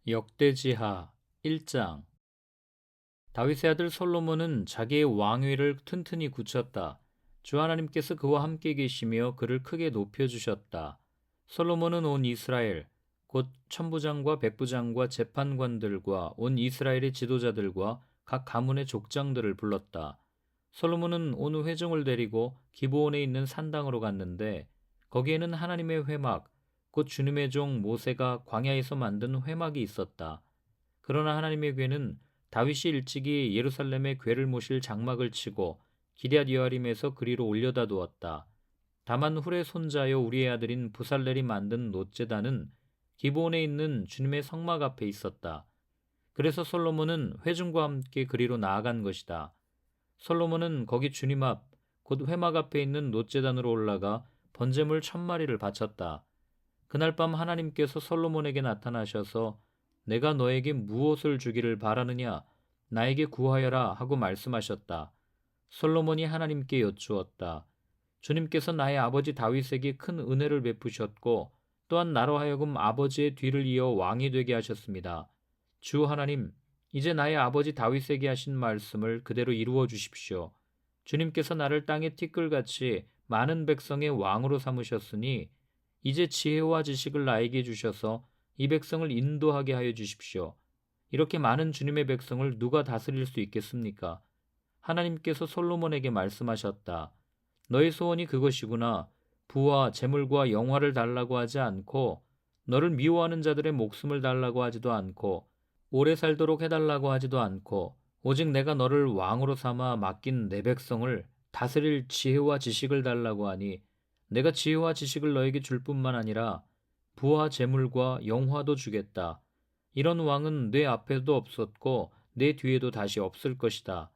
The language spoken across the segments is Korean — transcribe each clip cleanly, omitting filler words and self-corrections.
역대지하 1장. 다윗의 아들 솔로몬은 자기의 왕위를 튼튼히 굳혔다. 주 하나님께서 그와 함께 계시며 그를 크게 높여주셨다. 솔로몬은 온 이스라엘, 곧 천부장과 백부장과 재판관들과 온 이스라엘의 지도자들과 각 가문의 족장들을 불렀다. 솔로몬은 온 회중을 데리고 기브온에 있는 산당으로 갔는데 거기에는 하나님의 회막, 곧 주님의 종 모세가 광야에서 만든 회막이 있었다. 그러나 하나님의 궤는 다윗이 일찍이 예루살렘에 궤를 모실 장막을 치고 기럇 여아림에서 그리로 올려다 두었다. 다만 훌의 손자여 우리의 아들인 부살렐이 만든 놋제단은 기브온에 있는 주님의 성막 앞에 있었다. 그래서 솔로몬은 회중과 함께 그리로 나아간 것이다. 솔로몬은 거기 주님 앞, 곧 회막 앞에 있는 놋제단으로 올라가 번제물 1000마리를 바쳤다. 그날 밤 하나님께서 솔로몬에게 나타나셔서 내가 너에게 무엇을 주기를 바라느냐? 나에게 구하여라 하고 말씀하셨다. 솔로몬이 하나님께 여쭈었다. 주님께서 나의 아버지 다윗에게 큰 은혜를 베푸셨고 또한 나로 하여금 아버지의 뒤를 이어 왕이 되게 하셨습니다. 주 하나님, 이제 나의 아버지 다윗에게 하신 말씀을 그대로 이루어 주십시오. 주님께서 나를 땅의 티끌같이 많은 백성의 왕으로 삼으셨으니 이제 지혜와 지식을 나에게 주셔서 이 백성을 인도하게 하여 주십시오. 이렇게 많은 주님의 백성을 누가 다스릴 수 있겠습니까? 하나님께서 솔로몬에게 말씀하셨다. 너의 소원이 그것이구나. 부와 재물과 영화를 달라고 하지 않고 너를 미워하는 자들의 목숨을 달라고 하지도 않고 오래 살도록 해달라고 하지도 않고 오직 내가 너를 왕으로 삼아 맡긴 내 백성을 다스릴 지혜와 지식을 달라고 하니 내가 지혜와 지식을 너에게 줄 뿐만 아니라 부와 재물과 영화도 주겠다. 이런 왕은 내 앞에도 없었고 내 뒤에도 다시 없을 것이다.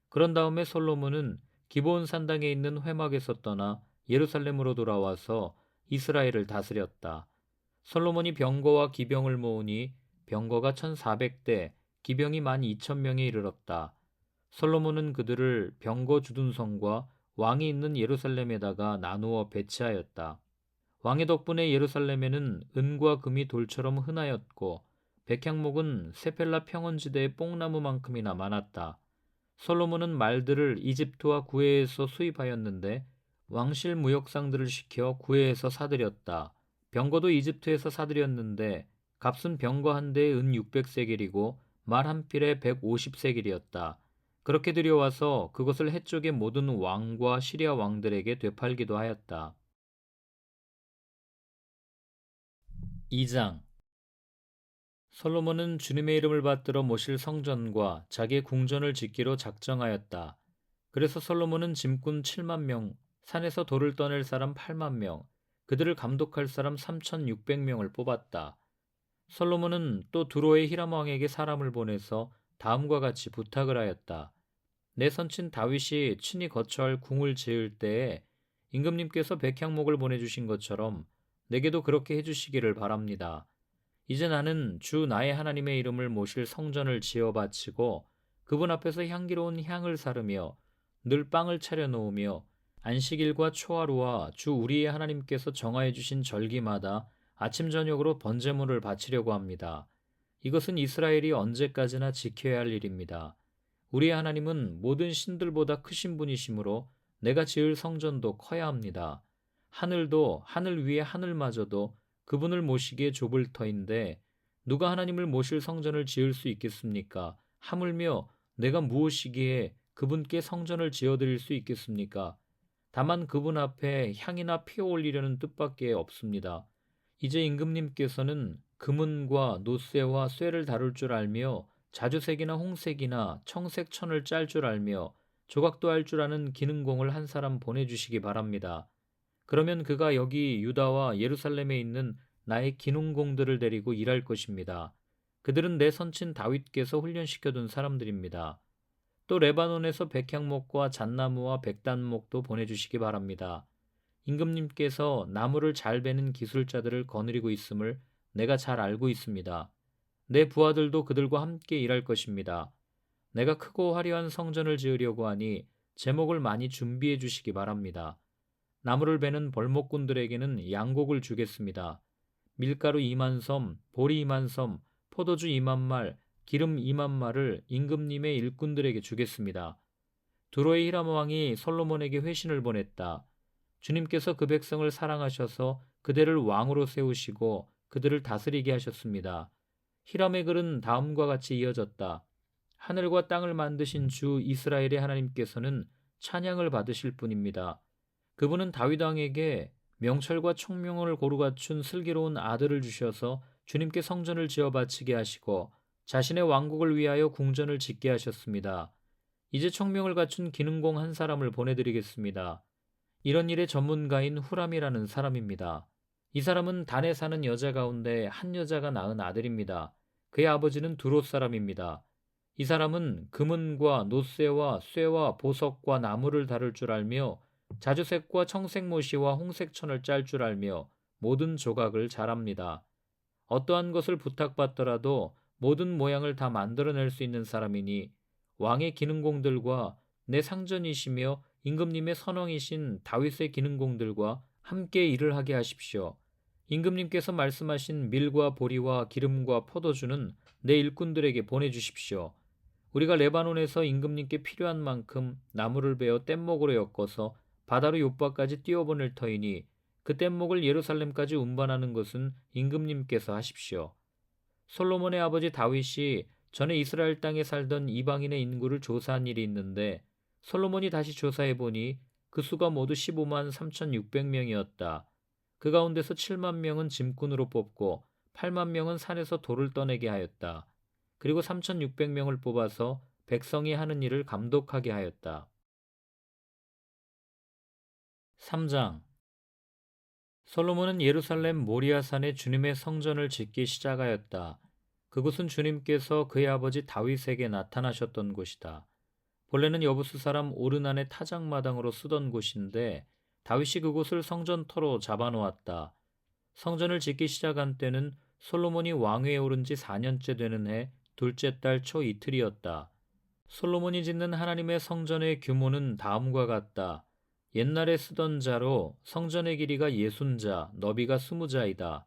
그런 다음에 솔로몬은 기브온 산당에 있는 회막에서 떠나 예루살렘으로 돌아와서 이스라엘을 다스렸다. 솔로몬이 병거와 기병을 모으니 병거가 1400대, 기병이 12,000명에 이르렀다. 솔로몬은 그들을 병거 주둔성과 왕이 있는 예루살렘에다가 나누어 배치하였다. 왕의 덕분에 예루살렘에는 은과 금이 돌처럼 흔하였고 백향목은 세펠라 평원지대의 뽕나무만큼이나 많았다. 솔로몬은 말들을 이집트와 구해에서 수입하였는데 왕실 무역상들을 시켜 구해에서 사들였다. 병거도 이집트에서 사들였는데 값은 병거 한 대에 은 600세겔이고 말 한 필에 150세겔이었다. 그렇게 들여와서 그것을 해쪽의 모든 왕과 시리아 왕들에게 되팔기도 하였다. 2장. 솔로몬은 주님의 이름을 받들어 모실 성전과 자기의 궁전을 짓기로 작정하였다. 그래서 솔로몬은 짐꾼 7만 명, 산에서 돌을 떠낼 사람 8만 명, 그들을 감독할 사람 3,600명을 뽑았다. 솔로몬은 또 두로의 히람 왕에게 사람을 보내서 다음과 같이 부탁을 하였다. 내 선친 다윗이 친히 거처할 궁을 지을 때에 임금님께서 백향목을 보내주신 것처럼 내게도 그렇게 해주시기를 바랍니다. 이제 나는 주 나의 하나님의 이름을 모실 성전을 지어 바치고 그분 앞에서 향기로운 향을 사르며 늘 빵을 차려 놓으며 안식일과 초하루와 주 우리의 하나님께서 정하여 주신 절기마다 아침 저녁으로 번제물을 바치려고 합니다. 이것은 이스라엘이 언제까지나 지켜야 할 일입니다. 우리의 하나님은 모든 신들보다 크신 분이시므로 내가 지을 성전도 커야 합니다. 하늘도 하늘 위에 하늘마저도 그분을 모시기에 좁을 터인데 누가 하나님을 모실 성전을 지을 수 있겠습니까? 하물며 내가 무엇이기에 그분께 성전을 지어드릴 수 있겠습니까? 다만 그분 앞에 향이나 피 올리려는 뜻밖에 없습니다. 이제 임금님께서는 금은과 놋쇠와 쇠를 다룰 줄 알며 자주색이나 홍색이나 청색 천을 짤 줄 알며 조각도 할 줄 아는 기능공을 한 사람 보내주시기 바랍니다. 그러면 그가 여기 유다와 예루살렘에 있는 나의 기능공들을 데리고 일할 것입니다. 그들은 내 선친 다윗께서 훈련시켜둔 사람들입니다. 또 레바논에서 백향목과 잣나무와 백단목도 보내주시기 바랍니다. 임금님께서 나무를 잘 베는 기술자들을 거느리고 있음을 내가 잘 알고 있습니다. 내 부하들도 그들과 함께 일할 것입니다. 내가 크고 화려한 성전을 지으려고 하니 제목을 많이 준비해 주시기 바랍니다. 나무를 베는 벌목꾼들에게는 양곡을 주겠습니다. 밀가루 2만 섬, 보리 2만 섬, 포도주 2만 말, 기름 2만 말을 임금님의 일꾼들에게 주겠습니다. 두로의 히람 왕이 솔로몬에게 회신을 보냈다. 주님께서 그 백성을 사랑하셔서 그들을 왕으로 세우시고 그들을 다스리게 하셨습니다. 히람의 글은 다음과 같이 이어졌다. 하늘과 땅을 만드신 주 이스라엘의 하나님께서는 찬양을 받으실 분입니다. 그분은 다윗 왕에게 명철과 총명을 고루 갖춘 슬기로운 아들을 주셔서 주님께 성전을 지어 바치게 하시고 자신의 왕국을 위하여 궁전을 짓게 하셨습니다. 이제 총명을 갖춘 기능공 한 사람을 보내드리겠습니다. 이런 일의 전문가인 후람이라는 사람입니다. 이 사람은 단에 사는 여자 가운데 한 여자가 낳은 아들입니다. 그의 아버지는 두롯 사람입니다. 이 사람은 금은과 노쇠와 쇠와 보석과 나무를 다룰 줄 알며 자주색과 청색 모시와 홍색 천을 짤 줄 알며 모든 조각을 잘합니다. 어떠한 것을 부탁받더라도 모든 모양을 다 만들어낼 수 있는 사람이니 왕의 기능공들과 내 상전이시며 임금님의 선왕이신 다윗의 기능공들과 함께 일을 하게 하십시오. 임금님께서 말씀하신 밀과 보리와 기름과 포도주는 내 일꾼들에게 보내주십시오. 우리가 레바논에서 임금님께 필요한 만큼 나무를 베어 뗏목으로 엮어서 바다로 요바까지 띄워보낼 터이니 그 뗏목을 예루살렘까지 운반하는 것은 임금님께서 하십시오. 솔로몬의 아버지 다윗이 전에 이스라엘 땅에 살던 이방인의 인구를 조사한 일이 있는데 솔로몬이 다시 조사해보니 그 수가 모두 15만 3,600명이었다. 그 가운데서 7만 명은 짐꾼으로 뽑고 8만 명은 산에서 돌을 떠내게 하였다. 그리고 3,600명을 뽑아서 백성이 하는 일을 감독하게 하였다. 3장 솔로몬은 예루살렘 모리아산에 주님의 성전을 짓기 시작하였다. 그곳은 주님께서 그의 아버지 다윗에게 나타나셨던 곳이다. 본래는 여부스 사람 오르난의 타작마당으로 쓰던 곳인데 다윗이 그곳을 성전터로 잡아놓았다. 성전을 짓기 시작한 때는 솔로몬이 왕위에 오른 지 4년째 되는 해 둘째 달 초 이틀이었다. 솔로몬이 짓는 하나님의 성전의 규모는 다음과 같다. 옛날에 쓰던 자로 성전의 길이가 60자, 너비가 20자이다.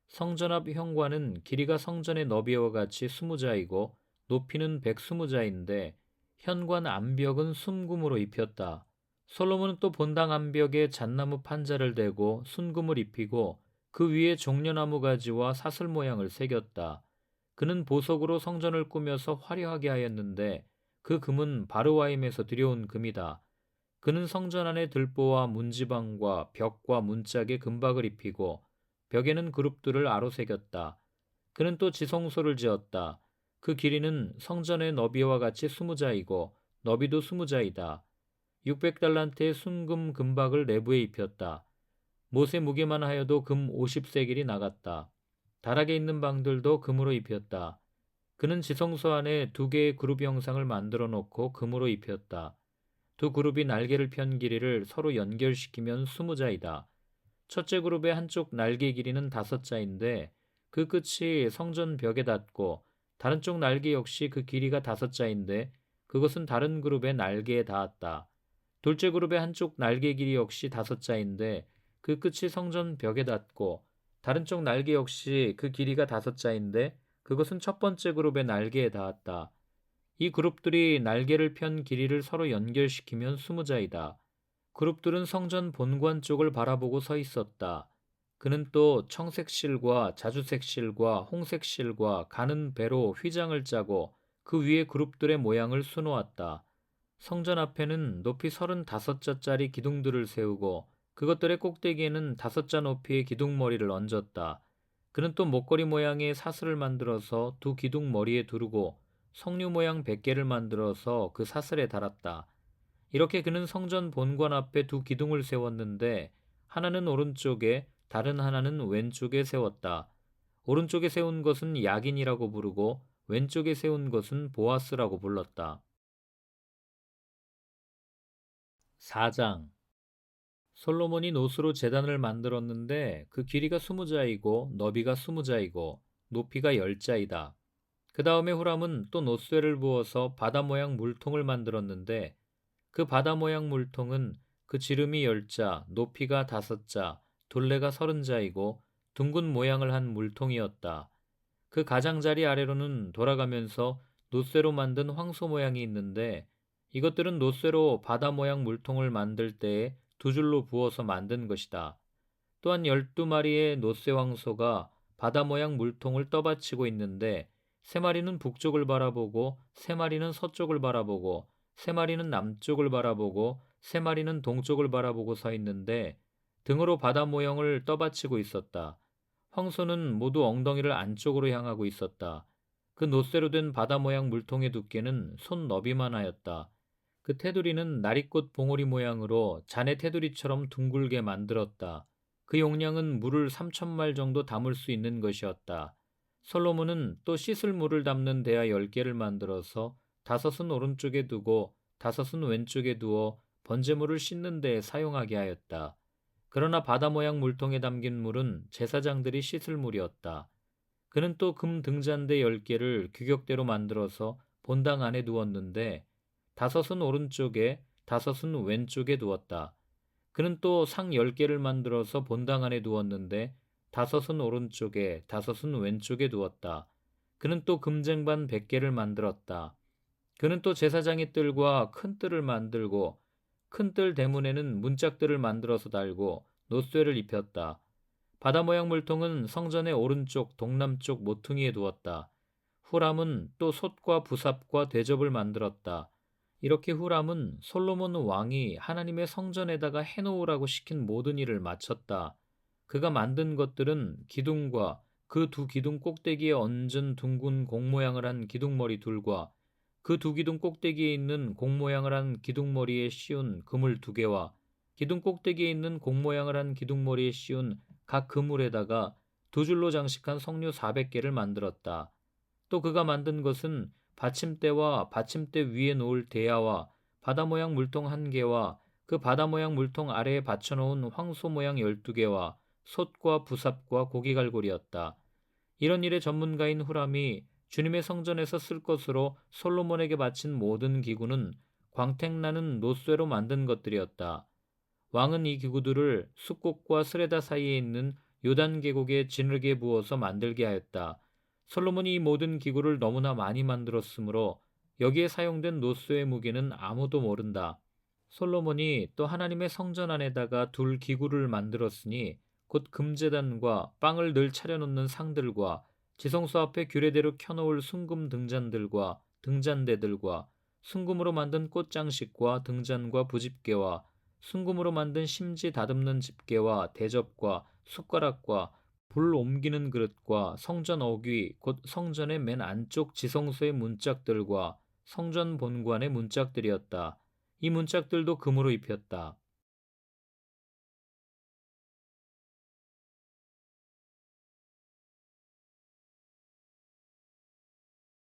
성전 앞 현관은 길이가 성전의 너비와 같이 20자이고 높이는 120자인데 현관 암벽은 순금으로 입혔다. 솔로몬은 또 본당 암벽에 잣나무 판자를 대고 순금을 입히고 그 위에 종려나무 가지와 사슬 모양을 새겼다. 그는 보석으로 성전을 꾸며서 화려하게 하였는데 그 금은 바르와임에서 들여온 금이다. 그는 성전 안에 들보와 문지방과 벽과 문짝에 금박을 입히고 벽에는 그룹들을 아로 새겼다. 그는 또 지성소를 지었다. 그 길이는 성전의 너비와 같이 20자이고 너비도 20자이다. 600달란트의 순금 금박을 내부에 입혔다. 못의 무게만 하여도 금 50세겔이 나갔다. 다락에 있는 방들도 금으로 입혔다. 그는 지성소 안에 2개의 그룹 형상을 만들어 놓고 금으로 입혔다. 두 그룹이 날개를 편 길이를 서로 연결시키면 20자이다. 첫째 그룹의 한쪽 날개 길이는 5자인데 그 끝이 성전 벽에 닿고 다른 쪽 날개 역시 그 길이가 5자인데 그것은 다른 그룹의 날개에 닿았다. 둘째 그룹의 한쪽 날개 길이 역시 5자인데 그 끝이 성전 벽에 닿고 다른 쪽 날개 역시 그 길이가 5자인데 그것은 첫 번째 그룹의 날개에 닿았다. 이 그룹들이 날개를 편 길이를 서로 연결시키면 20자이다. 그룹들은 성전 본관 쪽을 바라보고 서 있었다. 그는 또 청색 실과 자주색 실과 홍색 실과 가는 배로 휘장을 짜고 그 위에 그룹들의 모양을 수놓았다. 성전 앞에는 높이 35자짜리 기둥들을 세우고 그것들의 꼭대기에는 5자 높이의 기둥머리를 얹었다. 그는 또 목걸이 모양의 사슬을 만들어서 두 기둥 머리에 두르고 석류 모양 100개를 만들어서 그 사슬에 달았다. 이렇게 그는 성전 본관 앞에 두 기둥을 세웠는데 하나는 오른쪽에 다른 하나는 왼쪽에 세웠다. 오른쪽에 세운 것은 야긴이라고 부르고 왼쪽에 세운 것은 보아스라고 불렀다. 4장 솔로몬이 노수로 제단을 만들었는데 그 길이가 20자이고 너비가 20자이고 높이가 10자이다. 그 다음에 후람은 또 노쇠를 부어서 바다 모양 물통을 만들었는데 그 바다 모양 물통은 그 지름이 10자, 높이가 5자, 둘레가 30자이고 둥근 모양을 한 물통이었다. 그 가장자리 아래로는 돌아가면서 놋쇠로 만든 황소 모양이 있는데 이것들은 놋쇠로 바다 모양 물통을 만들 때에 두 줄로 부어서 만든 것이다. 또한 12마리의 놋쇠 황소가 바다 모양 물통을 떠받치고 있는데 세 마리는 북쪽을 바라보고 세 마리는 서쪽을 바라보고 세 마리는 남쪽을 바라보고 세 마리는 동쪽을 바라보고 서 있는데 등으로 바다 모양을 떠받치고 있었다. 황소는 모두 엉덩이를 안쪽으로 향하고 있었다. 그 놋쇠로 된 바다 모양 물통의 두께는 손 너비만 하였다. 그 테두리는 나리꽃 봉오리 모양으로 자네 테두리처럼 둥글게 만들었다. 그 용량은 물을 3,000말 정도 담을 수 있는 것이었다. 솔로몬은 또 씻을 물을 담는 대야 10개를 만들어서 5은 오른쪽에 두고 5은 왼쪽에 두어 번제물을 씻는 데에 사용하게 하였다. 그러나 바다 모양 물통에 담긴 물은 제사장들이 씻을 물이었다. 그는 또 금 등잔대 10개를 규격대로 만들어서 본당 안에 두었는데 5은 오른쪽에 5은 왼쪽에 두었다. 그는 또 상 10개를 만들어서 본당 안에 두었는데 5은 오른쪽에 5은 왼쪽에 두었다. 그는 또 금쟁반 100개를 만들었다. 그는 또 제사장의 뜰과 큰 뜰을 만들고 큰 뜰 대문에는 문짝들을 만들어서 달고 놋쇠를 입혔다. 바다 모양 물통은 성전의 오른쪽 동남쪽 모퉁이에 두었다. 후람은 또 솥과 부삽과 대접을 만들었다. 이렇게 후람은 솔로몬 왕이 하나님의 성전에다가 해놓으라고 시킨 모든 일을 마쳤다. 그가 만든 것들은 기둥과 그 두 기둥 꼭대기에 얹은 둥근 공 모양을 한 기둥머리 둘과 그 두 기둥 꼭대기에 있는 공 모양을 한 기둥머리에 씌운 그물 2개와 기둥 꼭대기에 있는 공 모양을 한 기둥머리에 씌운 각 그물에다가 두 줄로 장식한 석류 400개를 만들었다. 또 그가 만든 것은 받침대와 받침대 위에 놓을 대야와 바다 모양 물통 1개와 그 바다 모양 물통 아래에 받쳐놓은 황소 모양 12개와 솥과 부삽과 고기갈고리였다. 이런 일의 전문가인 후람이 주님의 성전에서 쓸 것으로 솔로몬에게 바친 모든 기구는 광택나는 놋쇠로 만든 것들이었다. 왕은 이 기구들을 숫곡과 스레다 사이에 있는 요단 계곡에 진흙에 부어서 만들게 하였다. 솔로몬이 이 모든 기구를 너무나 많이 만들었으므로 여기에 사용된 놋쇠의 무게는 아무도 모른다. 솔로몬이 또 하나님의 성전 안에다가 둘 기구를 만들었으니 곧 금제단과 빵을 늘 차려놓는 상들과 지성소 앞에 규례대로 켜놓을 순금 등잔들과 등잔대들과 순금으로 만든 꽃장식과 등잔과 부집게와 순금으로 만든 심지 다듬는 집게와 대접과 숟가락과 불 옮기는 그릇과 성전 어귀 곧 성전의 맨 안쪽 지성소의 문짝들과 성전 본관의 문짝들이었다. 이 문짝들도 금으로 입혔다.